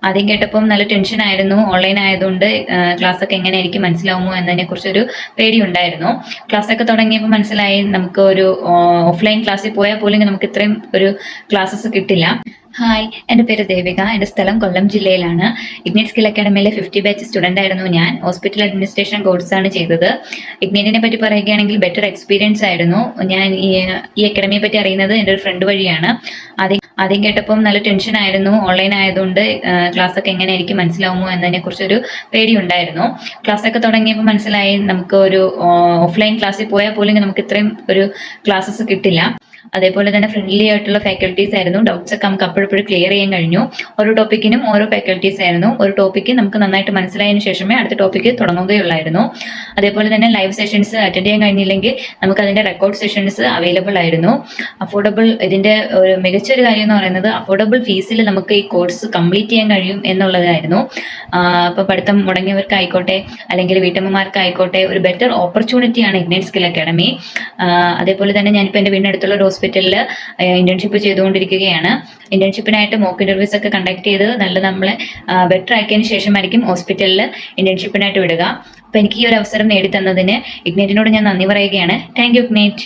ആദ്യം കേട്ടപ്പോൾ നല്ല ടെൻഷൻ ആയിരുന്നു. ഓൺലൈൻ ആയതുകൊണ്ട് ക്ലാസ് ഒക്കെ എങ്ങനെയായിരിക്കും, മനസ്സിലാവുമോ എന്നതിനെ കുറിച്ചൊരു പേടി ഉണ്ടായിരുന്നു. ക്ലാസ് ഒക്കെ തുടങ്ങിയപ്പോൾ മനസ്സിലായി നമുക്ക് ഒരു ഓഫ്ലൈൻ ക്ലാസ്സിൽ പോയാൽ പോലും നമുക്ക് ഇത്രയും ഒരു ക്ലാസ്സസ് കിട്ടില്ല. ഹായ്, എൻ്റെ പേര് ദേവിക. എൻ്റെ സ്ഥലം കൊല്ലം ജില്ലയിലാണ്. ഇഗ്നേറ്റ് സ്കിൽ അക്കാഡമിയിലെ 50 ബാച്ച് സ്റ്റുഡൻ്റ് ആയിരുന്നു ഞാൻ. ഹോസ്പിറ്റൽ അഡ്മിനിസ്ട്രേഷൻ കോഴ്സാണ് ചെയ്തത്. ഇഗ്നേറ്റിനെ പറ്റി പറയുകയാണെങ്കിൽ ബെറ്റർ എക്സ്പീരിയൻസ് ആയിരുന്നു. ഞാൻ ഈ അക്കാഡമിയെ പറ്റി അറിയുന്നത് എൻ്റെ ഒരു ഫ്രണ്ട് വഴിയാണ്. ആദ്യം കേട്ടപ്പോൾ നല്ല ടെൻഷൻ ആയിരുന്നു. ഓൺലൈൻ ആയതുകൊണ്ട് ക്ലാസ് ഒക്കെ എങ്ങനെയായിരിക്കും, മനസ്സിലാവുമോ എന്നതിനെ കുറിച്ചൊരു പേടി ഉണ്ടായിരുന്നു. ക്ലാസ് ഒക്കെ തുടങ്ങിയപ്പോൾ മനസ്സിലായി നമുക്ക് ഒരു ഓഫ്ലൈൻ ക്ലാസ്സിൽ പോയാൽ പോലും നമുക്ക് ഇത്രയും ഒരു ക്ലാസ്സസ് കിട്ടില്ല. അതേപോലെ തന്നെ ഫ്രണ്ട്ലി ആയിട്ടുള്ള ഫാക്കൽറ്റീസ് ആയിരുന്നു. ഡൗട്ട്സ് ഒക്കെ നമുക്ക് അപ്പോഴപ്പോഴും ക്ലിയർ ചെയ്യാൻ കഴിഞ്ഞു. ഓരോ ടോപ്പിക്കിനും ഓരോ ഫാക്കൽറ്റീസ് ആയിരുന്നു. ഒരു ടോപ്പിക്ക് നമുക്ക് നന്നായിട്ട് മനസ്സിലായതിനു ശേഷമേ അടുത്ത ടോപ്പിക്ക് തുടങ്ങുകയുള്ളായിരുന്നു. അതേപോലെ തന്നെ ലൈവ് സെഷൻസ് അറ്റൻഡ് ചെയ്യാൻ കഴിഞ്ഞില്ലെങ്കിൽ നമുക്ക് അതിന്റെ റെക്കോർഡ് സെഷൻസ് അവൈലബിൾ ആയിരുന്നു. അഫോർഡബിൾ, ഇതിന്റെ ഒരു മികച്ചൊരു കാര്യം എന്ന് പറയുന്നത് അഫോർഡബിൾ ഫീസിൽ നമുക്ക് ഈ കോഴ്സ് കംപ്ലീറ്റ് ചെയ്യാൻ കഴിയും എന്നുള്ളതായിരുന്നു. ഇപ്പൊ പഠിത്തം മുടങ്ങിയവർക്കായിക്കോട്ടെ അല്ലെങ്കിൽ വീട്ടമ്മമാർക്കായിക്കോട്ടെ ഒരു ബെറ്റർ ഓപ്പർച്യൂണിറ്റിയാണ് ഇഗ്നേറ്റ് സ്കിൽ അക്കാഡമി. അതേപോലെ തന്നെ ഞാനിപ്പോൾ എൻ്റെ വീടിനടുത്തുള്ള ഒരു ഹോസ്പിറ്റലിൽ ഇന്റേൺഷിപ്പ് ചെയ്തുകൊണ്ടിരിക്കുകയാണ്. ഇന്റേൺഷിപ്പിനായിട്ട് മോക്ക് ഇന്റർവ്യൂസ് ഒക്കെ കണ്ടക്ട് ചെയ്ത് നമ്മളെ ബെറ്റർ ആക്കിയതിന് ശേഷമായിരിക്കും ഹോസ്പിറ്റലിൽ ഇന്റേൺഷിപ്പിനായിട്ട് വിടുക. അപ്പൊ എനിക്ക് ഈ ഒരു അവസരം നേടിത്തന്നതിന് ഇഗ്നേറ്റിനോട് ഞാൻ നന്ദി പറയുകയാണ്. Thank you ignite.